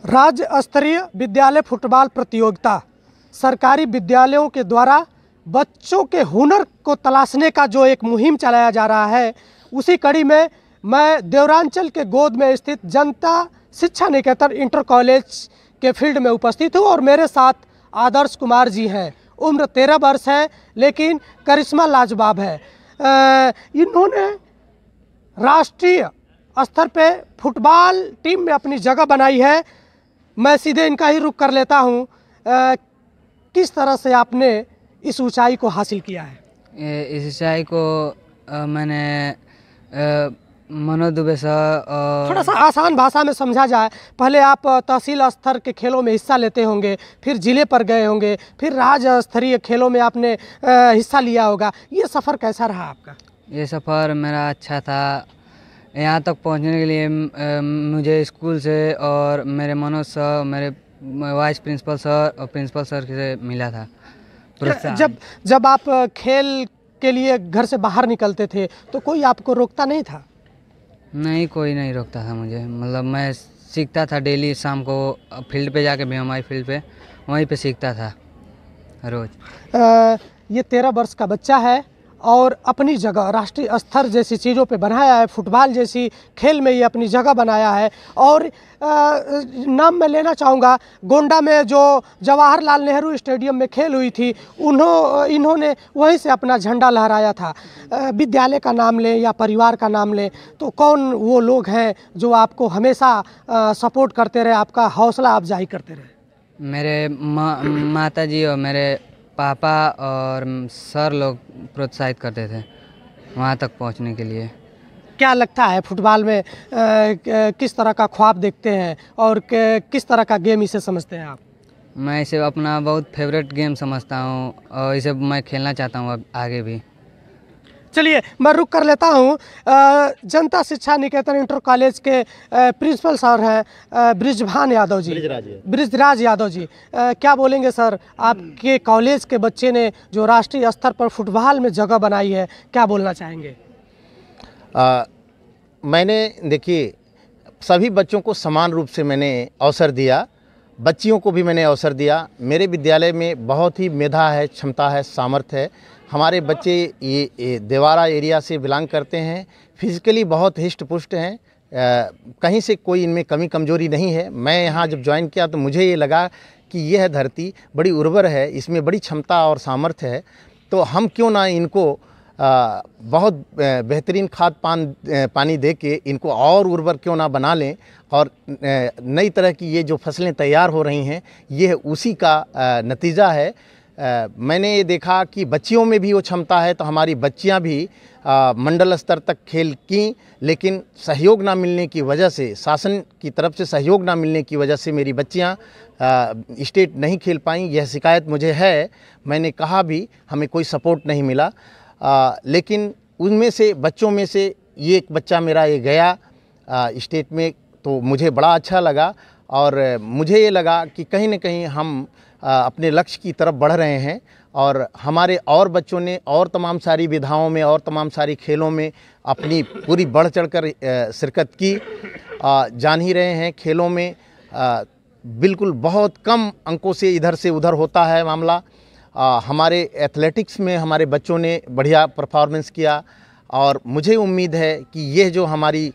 राज्य स्तरीय विद्यालय फुटबॉल प्रतियोगिता सरकारी विद्यालयों के द्वारा बच्चों के हुनर को तलाशने का जो एक मुहिम चलाया जा रहा है, उसी कड़ी में मैं देवरांचल के गोद में स्थित जनता शिक्षा निकेतन इंटर कॉलेज के फील्ड में उपस्थित हूँ और मेरे साथ आदर्श कुमार जी हैं। उम्र 13 वर्ष है लेकिन करिश्मा लाजवाब है। इन्होंने राष्ट्रीय स्तर पे फुटबॉल टीम में अपनी जगह बनाई है। मैं सीधे इनका ही रुख कर लेता हूँ। किस तरह से आपने इस ऊंचाई को हासिल किया है? इस ऊंचाई को मैंने मनोज दुबे सर और थोड़ा सा आसान भाषा में समझा जाए, पहले आप तहसील स्तर के खेलों में हिस्सा लेते होंगे, फिर ज़िले पर गए होंगे, फिर राज्य स्तरीय खेलों में आपने हिस्सा लिया होगा। ये सफ़र कैसा रहा आपका? ये सफ़र मेरा अच्छा था। यहाँ तक पहुँचने के लिए मुझे स्कूल से और मेरे मनोज सर, मेरे वाइस प्रिंसिपल सर और प्रिंसिपल सर से मिला था प्रोत्साहन। जब आप खेल के लिए घर से बाहर निकलते थे तो कोई आपको रोकता नहीं था? नहीं, कोई नहीं रोकता था मुझे। मतलब मैं सीखता था डेली, शाम को फील्ड पे जाके भी, हमारी फील्ड पे वहीं पे सीखता था रोज़। ये 13 वर्ष का बच्चा है और अपनी जगह राष्ट्रीय स्तर जैसी चीज़ों पे बनाया है, फुटबॉल जैसी खेल में ये अपनी जगह बनाया है। और नाम मैं लेना चाहूँगा, गोंडा में जो जवाहरलाल नेहरू स्टेडियम में खेल हुई थी, इन्होंने वहीं से अपना झंडा लहराया था। विद्यालय का नाम लें या परिवार का नाम लें तो कौन वो लोग हैं जो आपको हमेशा सपोर्ट करते रहे, आपका हौसला अफजाई करते रहे? मेरे माता जी और मेरे पापा और सर लोग प्रोत्साहित करते थे वहाँ तक पहुँचने के लिए। क्या लगता है फुटबॉल में किस तरह का ख्वाब देखते हैं और किस तरह का गेम इसे समझते हैं आप? मैं इसे अपना बहुत फेवरेट गेम समझता हूँ और इसे मैं खेलना चाहता हूँ आगे भी। चलिए मैं रुक कर लेता हूँ। जनता शिक्षा निकेतन इंटर कॉलेज के प्रिंसिपल सर हैं ब्रिजभान यादव जी, ब्रिजराज यादव जी। क्या बोलेंगे सर, आपके कॉलेज के बच्चे ने जो राष्ट्रीय स्तर पर फुटबॉल में जगह बनाई है, क्या बोलना चाहेंगे? मैंने देखिए सभी बच्चों को समान रूप से मैंने अवसर दिया, बच्चियों को भी मैंने अवसर दिया। मेरे विद्यालय में बहुत ही मेधा है, क्षमता है, सामर्थ्य है। हमारे बच्चे ये देवारा एरिया से बिलोंग करते हैं, फिजिकली बहुत हिष्ट पुष्ट हैं, कहीं से कोई इनमें कमी कमजोरी नहीं है। मैं यहाँ जब ज्वाइन किया तो मुझे ये लगा कि यह धरती बड़ी उर्वर है, इसमें बड़ी क्षमता और सामर्थ्य है, तो हम क्यों ना इनको बहुत बेहतरीन खाद पानी दे के इनको और उर्वर क्यों ना बना लें। और नई तरह की ये जो फसलें तैयार हो रही हैं, ये उसी का नतीजा है। मैंने ये देखा कि बच्चियों में भी वो क्षमता है, तो हमारी बच्चियां भी मंडल स्तर तक खेल की, लेकिन सहयोग ना मिलने की वजह से, शासन की तरफ से सहयोग ना मिलने की वजह से मेरी बच्चियां स्टेट नहीं खेल पाईं। यह शिकायत मुझे है, मैंने कहा भी हमें कोई सपोर्ट नहीं मिला। लेकिन उनमें से बच्चों में से ये एक बच्चा मेरा ये गया स्टेट में, तो मुझे बड़ा अच्छा लगा और मुझे ये लगा कि कहीं ना कहीं हम अपने लक्ष्य की तरफ बढ़ रहे हैं। और हमारे और बच्चों ने और तमाम सारी विधाओं में और तमाम सारी खेलों में अपनी पूरी बढ़ चढ़कर शिरकत की। जान ही रहे हैं खेलों में बिल्कुल बहुत कम अंकों से इधर से उधर होता है मामला। हमारे एथलेटिक्स में हमारे बच्चों ने बढ़िया परफॉर्मेंस किया और मुझे उम्मीद है कि यह जो हमारी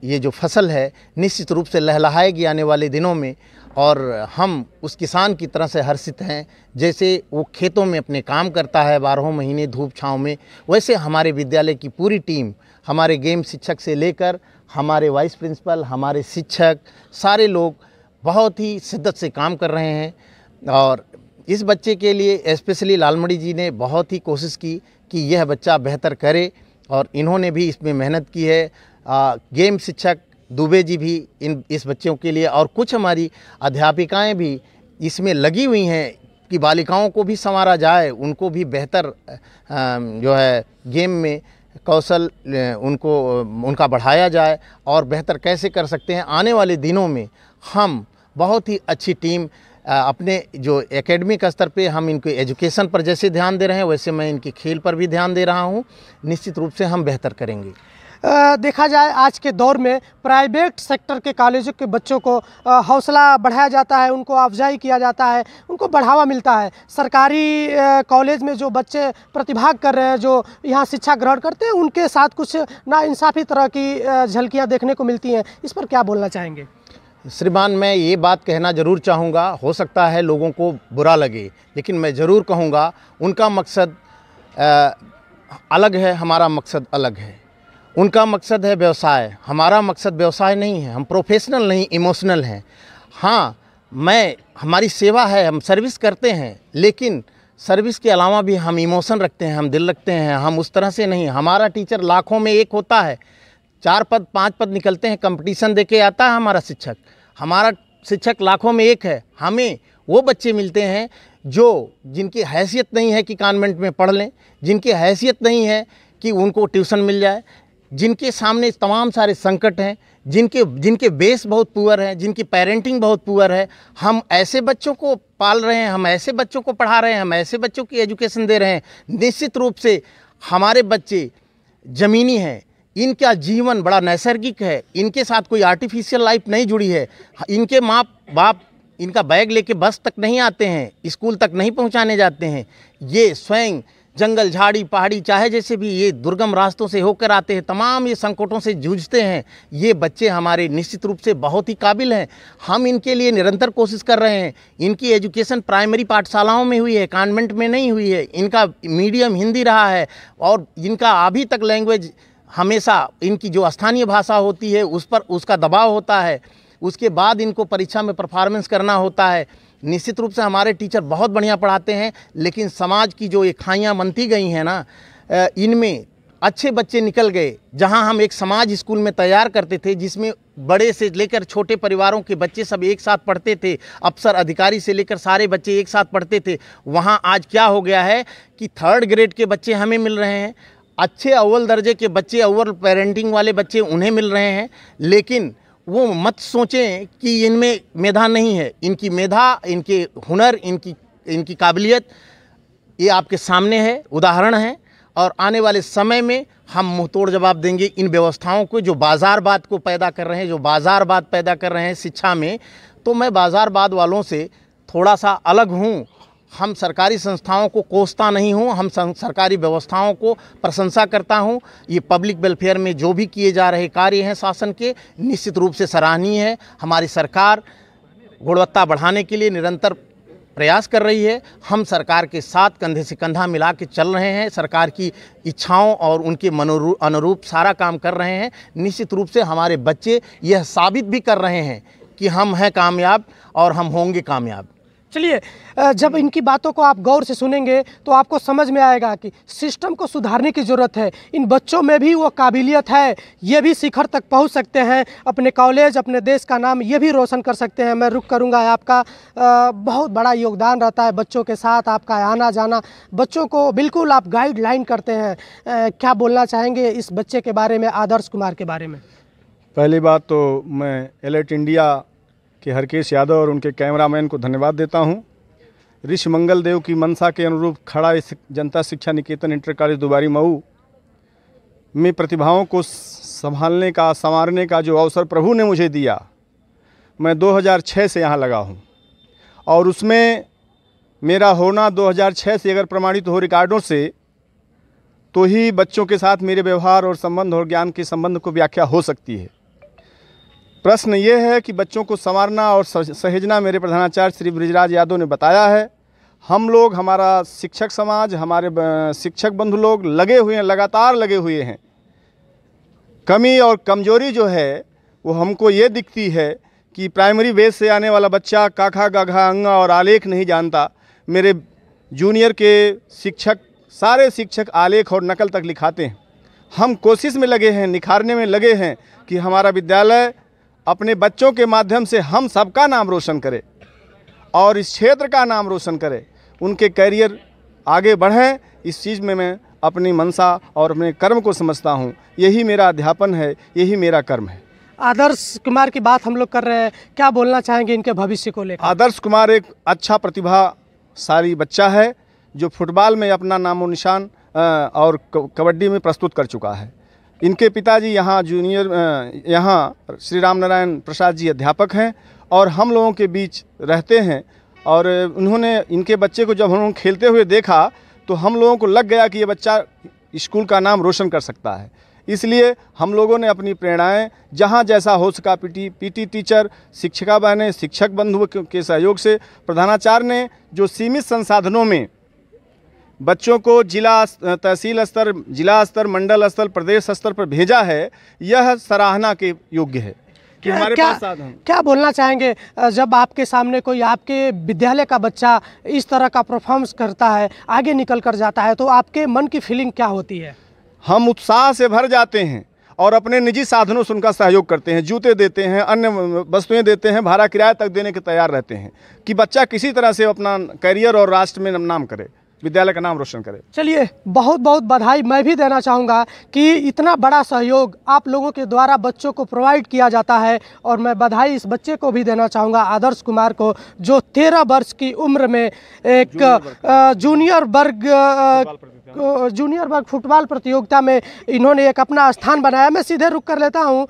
ये जो फसल है निश्चित रूप से लहलहाएगी आने वाले दिनों में। और हम उस किसान की तरह से हर्षित हैं, जैसे वो खेतों में अपने काम करता है 12 महीने धूप छाँव में, वैसे हमारे विद्यालय की पूरी टीम, हमारे गेम शिक्षक से लेकर हमारे वाइस प्रिंसिपल, हमारे शिक्षक, सारे लोग बहुत ही शिद्दत से काम कर रहे हैं। और इस बच्चे के लिए स्पेशली लालमणि जी ने बहुत ही कोशिश की कि यह बच्चा बेहतर करे और इन्होंने भी इसमें मेहनत की है। गेम शिक्षक दुबे जी भी इस बच्चों के लिए और कुछ हमारी अध्यापिकाएं भी इसमें लगी हुई हैं कि बालिकाओं को भी संवारा जाए, उनको भी बेहतर जो है गेम में कौशल उनका बढ़ाया जाए और बेहतर कैसे कर सकते हैं। आने वाले दिनों में हम बहुत ही अच्छी टीम अपने जो एकेडमिक स्तर पे हम इनके एजुकेशन पर जैसे ध्यान दे रहे हैं, वैसे मैं इनके खेल पर भी ध्यान दे रहा हूं। निश्चित रूप से हम बेहतर करेंगे। देखा जाए आज के दौर में प्राइवेट सेक्टर के कॉलेजों के बच्चों को हौसला बढ़ाया जाता है, उनको अफजाई किया जाता है, उनको बढ़ावा मिलता है। सरकारी कॉलेज में जो बच्चे प्रतिभाग कर रहे हैं, जो यहाँ शिक्षा ग्रहण करते हैं, उनके साथ कुछ नाइंसाफ़ी तरह की झलकियाँ देखने को मिलती हैं। इस पर क्या बोलना चाहेंगे? श्रीमान, मैं ये बात कहना ज़रूर चाहूँगा, हो सकता है लोगों को बुरा लगे, लेकिन मैं ज़रूर कहूँगा उनका मकसद अलग है, हमारा मकसद अलग है। उनका मकसद है व्यवसाय, हमारा मकसद व्यवसाय नहीं है। हम प्रोफेशनल नहीं, इमोशनल हैं। हाँ, हमारी सेवा है, हम सर्विस करते हैं, लेकिन सर्विस के अलावा भी हम इमोशन रखते हैं, हम दिल रखते हैं। हम उस तरह से नहीं। हमारा टीचर लाखों में एक होता है, 4 पद 5 पद निकलते हैं, कंपटीशन देके आता है हमारा शिक्षक। हमारा शिक्षक लाखों में एक है। हमें वो बच्चे मिलते हैं जिनकी हैसियत नहीं है कि कॉन्वेंट में पढ़ लें, जिनकी हैसियत नहीं है कि उनको ट्यूशन मिल जाए, जिनके सामने तमाम सारे संकट हैं, जिनके बेस बहुत पुअर है, जिनकी पेरेंटिंग बहुत पुअर है। हम ऐसे बच्चों को पाल रहे हैं, हम ऐसे बच्चों को पढ़ा रहे हैं, हम ऐसे बच्चों की एजुकेशन दे रहे हैं। निश्चित रूप से हमारे बच्चे ज़मीनी हैं, इनका जीवन बड़ा नैसर्गिक है, इनके साथ कोई आर्टिफिशियल लाइफ नहीं जुड़ी है। इनके माँ बाप इनका बैग लेके बस तक नहीं आते हैं, स्कूल तक नहीं पहुंचाने जाते हैं। ये स्वयं जंगल, झाड़ी, पहाड़ी, चाहे जैसे भी ये दुर्गम रास्तों से होकर आते हैं, तमाम ये संकटों से जूझते हैं। ये बच्चे हमारे निश्चित रूप से बहुत ही काबिल हैं। हम इनके लिए निरंतर कोशिश कर रहे हैं। इनकी एजुकेशन प्राइमरी पाठशालाओं में हुई है, कॉन्वेंट में नहीं हुई है। इनका मीडियम हिंदी रहा है और इनका अभी तक लैंग्वेज हमेशा इनकी जो स्थानीय भाषा होती है उस पर उसका दबाव होता है। उसके बाद इनको परीक्षा में परफॉर्मेंस करना होता है। निश्चित रूप से हमारे टीचर बहुत बढ़िया पढ़ाते हैं, लेकिन समाज की जो ये खाइयाँ बनती गई हैं ना, इनमें अच्छे बच्चे निकल गए। जहां हम एक समाज स्कूल में तैयार करते थे, जिसमें बड़े से लेकर छोटे परिवारों के बच्चे सब एक साथ पढ़ते थे, अफसर अधिकारी से लेकर सारे बच्चे एक साथ पढ़ते थे, वहां आज क्या हो गया है कि 3rd ग्रेड के बच्चे हमें मिल रहे हैं, अच्छे अव्वल दर्जे के बच्चे, अव्वल पेरेंटिंग वाले बच्चे उन्हें मिल रहे हैं। लेकिन वो मत सोचें कि इनमें मेधा नहीं है। इनकी मेधा, इनके हुनर, इनकी काबिलियत ये आपके सामने है, उदाहरण है। और आने वाले समय में हम मुंहतोड़ जवाब देंगे इन व्यवस्थाओं को जो बाज़ारवाद को पैदा कर रहे हैं, जो बाज़ारवाद पैदा कर रहे हैं शिक्षा में। तो मैं बाज़ारवाद वालों से थोड़ा सा अलग हूँ। हम सरकारी संस्थाओं को कोसता नहीं हूँ, हम सरकारी व्यवस्थाओं को प्रशंसा करता हूँ। ये पब्लिक वेलफेयर में जो भी किए जा रहे कार्य हैं शासन के, निश्चित रूप से सराहनीय है। हमारी सरकार गुणवत्ता बढ़ाने के लिए निरंतर प्रयास कर रही है। हम सरकार के साथ कंधे से कंधा मिला के चल रहे हैं, सरकार की इच्छाओं और उनके अनुरूप सारा काम कर रहे हैं। निश्चित रूप से हमारे बच्चे यह साबित भी कर रहे हैं कि हम हैं कामयाब और हम होंगे कामयाब। चलिए, जब इनकी बातों को आप गौर से सुनेंगे तो आपको समझ में आएगा कि सिस्टम को सुधारने की ज़रूरत है। इन बच्चों में भी वो काबिलियत है, ये भी शिखर तक पहुंच सकते हैं, अपने कॉलेज, अपने देश का नाम ये भी रोशन कर सकते हैं। मैं रुक करूंगा। आपका बहुत बड़ा योगदान रहता है बच्चों के साथ, आपका आना जाना, बच्चों को बिल्कुल आप गाइडलाइन करते हैं। क्या बोलना चाहेंगे इस बच्चे के बारे में, आदर्श कुमार के बारे में? पहली बात तो मैं एलर्ट इंडिया के हरकेश यादव और उनके कैमरामैन को धन्यवाद देता हूं। ऋषि मंगल देव की मंशा के अनुरूप खड़ा इस जनता शिक्षा निकेतन इंटर कॉलेज दुबारी मऊ में प्रतिभाओं को संभालने का, संवारने का जो अवसर प्रभु ने मुझे दिया, मैं 2006 से यहाँ लगा हूँ और उसमें मेरा होना 2006 से अगर प्रमाणित हो रिकॉर्डों से, तो ही बच्चों के साथ मेरे व्यवहार और संबंध और ज्ञान के संबंध को व्याख्या हो सकती है। प्रश्न ये है कि बच्चों को संवारना और सहेजना मेरे प्रधानाचार्य श्री बृजराज यादव ने बताया है। हम लोग, हमारा शिक्षक समाज, हमारे शिक्षक बंधु लोग लगे हुए हैं, लगातार लगे हुए हैं। कमी और कमजोरी जो है वो हमको ये दिखती है कि प्राइमरी बेस से आने वाला बच्चा काखा, गाघा, अंगा और आलेख नहीं जानता। मेरे जूनियर के शिक्षक, सारे शिक्षक आलेख और नकल तक लिखाते हैं। हम कोशिश में लगे हैं, निखारने में लगे हैं कि हमारा विद्यालय अपने बच्चों के माध्यम से हम सबका नाम रोशन करे और इस क्षेत्र का नाम रोशन करे, उनके करियर आगे बढ़ें। इस चीज़ में मैं अपनी मंशा और अपने कर्म को समझता हूँ। यही मेरा अध्यापन है, यही मेरा कर्म है। आदर्श कुमार की बात हम लोग कर रहे हैं, क्या बोलना चाहेंगे इनके भविष्य को लेकर? आदर्श कुमार एक अच्छा प्रतिभाशाली बच्चा है जो फुटबॉल में अपना नामो निशान और कबड्डी में प्रस्तुत कर चुका है। इनके पिताजी यहाँ श्री राम नारायण प्रसाद जी अध्यापक हैं और हम लोगों के बीच रहते हैं। और उन्होंने इनके बच्चे को जब हम लोग खेलते हुए देखा तो हम लोगों को लग गया कि ये बच्चा स्कूल का नाम रोशन कर सकता है। इसलिए हम लोगों ने अपनी प्रेरणाएं जहां जैसा हो सका पीटी टीचर, शिक्षिका बहनें, शिक्षक बंधुओं के सहयोग से, प्रधानाचार्य ने जो सीमित संसाधनों में बच्चों को जिला तहसील स्तर, जिला स्तर, मंडल स्तर, प्रदेश स्तर पर भेजा है, यह सराहना के योग्य है कि हमारे पास साधन। क्या बोलना चाहेंगे जब आपके सामने कोई आपके विद्यालय का बच्चा इस तरह का परफॉर्मेंस करता है, आगे निकल कर जाता है, तो आपके मन की फीलिंग क्या होती है? हम उत्साह से भर जाते हैं और अपने निजी साधनों से उनका सहयोग करते हैं, जूते देते हैं, अन्य वस्तुएं देते हैं, भाड़ा किराया तक देने के तैयार रहते हैं कि बच्चा किसी तरह से अपना करियर और राष्ट्र में नाम करे, विद्यालय का नाम रोशन करे। चलिए, बहुत बहुत बधाई मैं भी देना चाहूँगा कि इतना बड़ा सहयोग आप लोगों के द्वारा बच्चों को प्रोवाइड किया जाता है। और मैं बधाई इस बच्चे को भी देना चाहूँगा, आदर्श कुमार को, जो 13 वर्ष की उम्र में एक जूनियर वर्ग फुटबॉल प्रतियोगिता में इन्होंने एक अपना स्थान बनाया। मैं सीधे रुक कर लेता हूँ।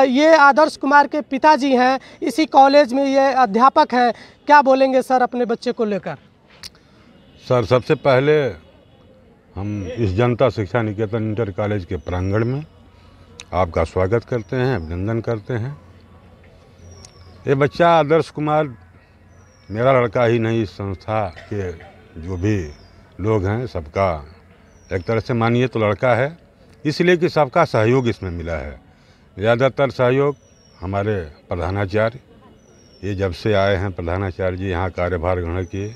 ये आदर्श कुमार के पिताजी हैं, इसी कॉलेज में ये अध्यापक हैं। क्या बोलेंगे सर अपने बच्चे को लेकर? सर, सबसे पहले हम इस जनता शिक्षा निकेतन इंटर कॉलेज के प्रांगण में आपका स्वागत करते हैं, अभिनंदन करते हैं। ये बच्चा आदर्श कुमार मेरा लड़का ही नहीं, इस संस्था के जो भी लोग हैं सबका एक तरह से मानिए तो लड़का है, इसलिए कि सबका सहयोग इसमें मिला है। ज़्यादातर सहयोग हमारे प्रधानाचार्य, ये जब से आए हैं प्रधानाचार्य जी यहाँ कार्यभार ग्रहण किए,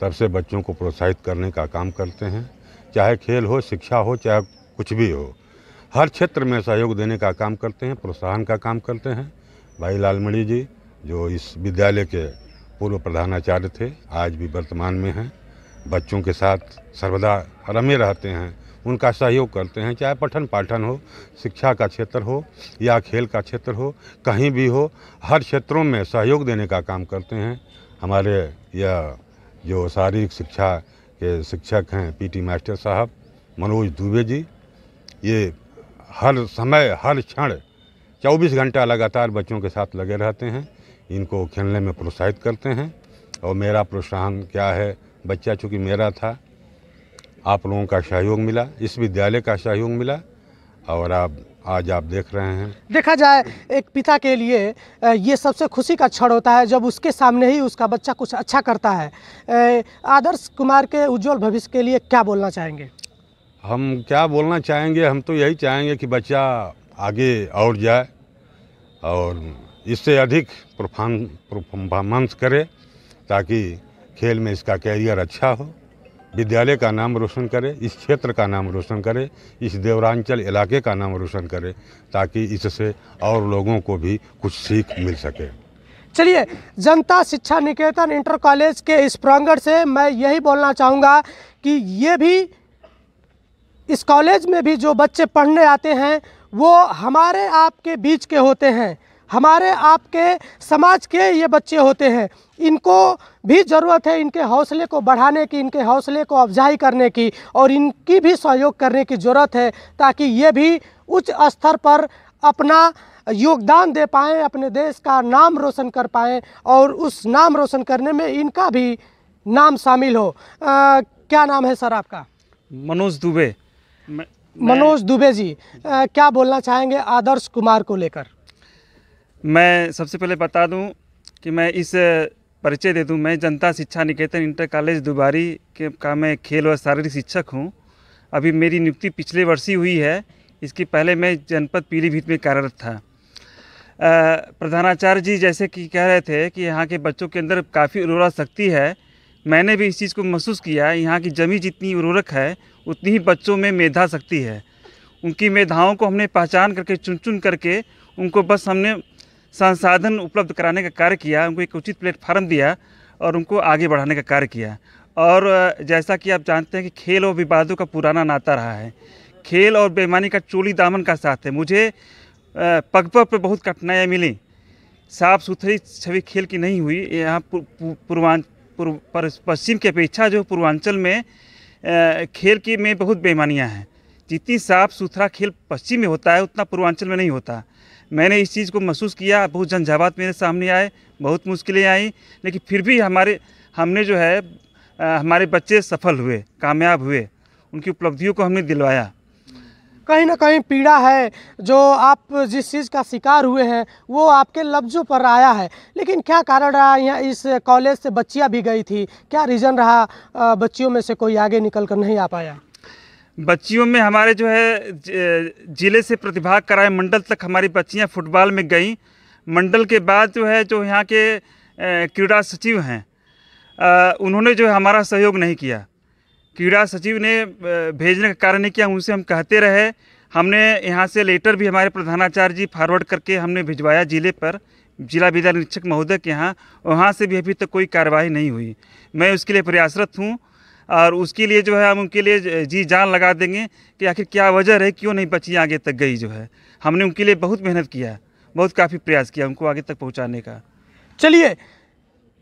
तब से बच्चों को प्रोत्साहित करने का काम करते हैं। चाहे खेल हो, शिक्षा हो, चाहे कुछ भी हो, हर क्षेत्र में सहयोग देने का काम करते हैं, प्रोत्साहन का काम करते हैं। भाई लालमणि जी जो इस विद्यालय के पूर्व प्रधानाचार्य थे, आज भी वर्तमान में हैं, बच्चों के साथ सर्वदा रमे रहते हैं, उनका सहयोग करते हैं। चाहे पठन पाठन हो, शिक्षा का क्षेत्र हो या खेल का क्षेत्र हो, कहीं भी हो, हर क्षेत्रों में सहयोग देने का काम करते हैं। हमारे यह जो शारीरिक शिक्षा के शिक्षक हैं पीटी मास्टर साहब मनोज दुबे जी, ये हर समय हर क्षण 24 घंटा लगातार बच्चों के साथ लगे रहते हैं, इनको खेलने में प्रोत्साहित करते हैं। और मेरा प्रोत्साहन क्या है, बच्चा चूँकि मेरा था, आप लोगों का सहयोग मिला, इस विद्यालय का सहयोग मिला, और आज आप देख रहे हैं। देखा जाए एक पिता के लिए ये सबसे खुशी का क्षण होता है जब उसके सामने ही उसका बच्चा कुछ अच्छा करता है। आदर्श कुमार के उज्जवल भविष्य के लिए क्या बोलना चाहेंगे? हम क्या बोलना चाहेंगे, हम तो यही चाहेंगे कि बच्चा आगे और जाए और इससे अधिक परफॉर्मेंस करे, ताकि खेल में इसका कैरियर अच्छा हो, विद्यालय का नाम रोशन करे, इस क्षेत्र का नाम रोशन करे, इस देवरांचल इलाके का नाम रोशन करे, ताकि इससे और लोगों को भी कुछ सीख मिल सके। चलिए, जनता शिक्षा निकेतन इंटर कॉलेज के इस प्रांगण से मैं यही बोलना चाहूँगा कि ये भी, इस कॉलेज में भी जो बच्चे पढ़ने आते हैं वो हमारे आपके बीच के होते हैं, हमारे आपके समाज के ये बच्चे होते हैं। इनको भी ज़रूरत है इनके हौसले को बढ़ाने की, इनके हौसले को अफजाई करने की, और इनकी भी सहयोग करने की ज़रूरत है, ताकि ये भी उच्च स्तर पर अपना योगदान दे पाएँ, अपने देश का नाम रोशन कर पाएँ, और उस नाम रोशन करने में इनका भी नाम शामिल हो। क्या नाम है सर आपका? मनोज दुबे। मनोज दुबे जी, क्या बोलना चाहेंगे आदर्श कुमार को लेकर? मैं सबसे पहले बता दूं कि मैं इस परिचय दे दूं, मैं जनता शिक्षा निकेतन इंटर कॉलेज दुबारी का मैं खेल और शारीरिक शिक्षक हूं। अभी मेरी नियुक्ति पिछले वर्ष ही हुई है, इसके पहले मैं जनपद पीलीभीत में कार्यरत था। प्रधानाचार्य जी जैसे कि कह रहे थे कि यहाँ के बच्चों के अंदर काफ़ी उर्वरा शक्ति है, मैंने भी इस चीज़ को महसूस किया। यहाँ की जमी जितनी उर्वरक है उतनी ही बच्चों में मेधा शक्ति है। उनकी मेधाओं को हमने पहचान करके चुन करके उनको बस हमने संसाधन उपलब्ध कराने का कार्य किया, उनको एक उचित प्लेटफार्म दिया और उनको आगे बढ़ाने का कार्य किया। और जैसा कि आप जानते हैं कि खेल और विवादों का पुराना नाता रहा है, खेल और बेईमानी का चोली दामन का साथ है। मुझे पग पग पर बहुत कठिनाइयाँ मिली, साफ सुथरी छवि खेल की नहीं हुई। यहाँ पश्चिम की अपेक्षा जो पूर्वांचल में खेल की में बहुत बेईमानियाँ हैं, जितनी साफ सुथरा खेल पश्चिम में होता है उतना पूर्वांचल में नहीं होता। मैंने इस चीज़ को महसूस किया। बहुत झंझावात मेरे सामने आए, बहुत मुश्किलें आई, लेकिन फिर भी हमने जो है हमारे बच्चे सफल हुए, कामयाब हुए, उनकी उपलब्धियों को हमने दिलवाया। कहीं ना कहीं पीड़ा है जो आप जिस चीज़ का शिकार हुए हैं वो आपके लफ्ज़ों पर आया है, लेकिन क्या कारण रहा? यहाँ इस कॉलेज से बच्चियाँ भी गई थी, क्या रीज़न रहा बच्चियों में से कोई आगे निकल कर नहीं आ पाया? बच्चियों में हमारे जो है ज़िले से प्रतिभाग कराए मंडल तक हमारी बच्चियां फुटबॉल में गईं। मंडल के बाद जो है जो यहाँ के क्रीड़ा सचिव हैं उन्होंने जो है हमारा सहयोग नहीं किया। क्रीड़ा सचिव ने भेजने का कारण नहीं किया, उनसे हम कहते रहे। हमने यहाँ से लेटर भी हमारे प्रधानाचार्य जी फॉरवर्ड करके हमने भिजवाया ज़िले पर, जिला विद्या निरीक्षक महोदय के यहाँ, वहाँ से भी अभी तक कोई कार्रवाई नहीं हुई। मैं उसके लिए प्रयासरत हूँ और उसके लिए जो है हम उनके लिए जी जान लगा देंगे कि आखिर क्या वजह रही, क्यों नहीं बच्ची आगे तक गई। जो है हमने उनके लिए बहुत मेहनत किया, बहुत काफ़ी प्रयास किया उनको आगे तक पहुंचाने का। चलिए,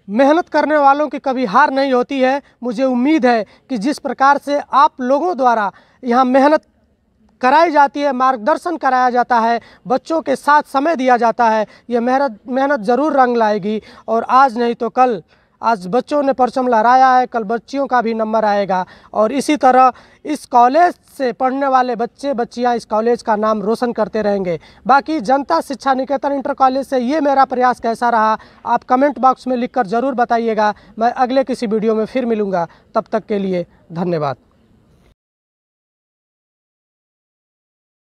मेहनत करने वालों की कभी हार नहीं होती है। मुझे उम्मीद है कि जिस प्रकार से आप लोगों द्वारा यहाँ मेहनत कराई जाती है, मार्गदर्शन कराया जाता है, बच्चों के साथ समय दिया जाता है, ये मेहनत ज़रूर रंग लाएगी। और आज नहीं तो कल, आज बच्चों ने परचम लहराया है, कल बच्चियों का भी नंबर आएगा। और इसी तरह इस कॉलेज से पढ़ने वाले बच्चे बच्चियां इस कॉलेज का नाम रोशन करते रहेंगे। बाकी जनता शिक्षा निकेतन इंटर कॉलेज से ये मेरा प्रयास कैसा रहा, आप कमेंट बॉक्स में लिखकर ज़रूर बताइएगा। मैं अगले किसी वीडियो में फिर मिलूँगा, तब तक के लिए धन्यवाद।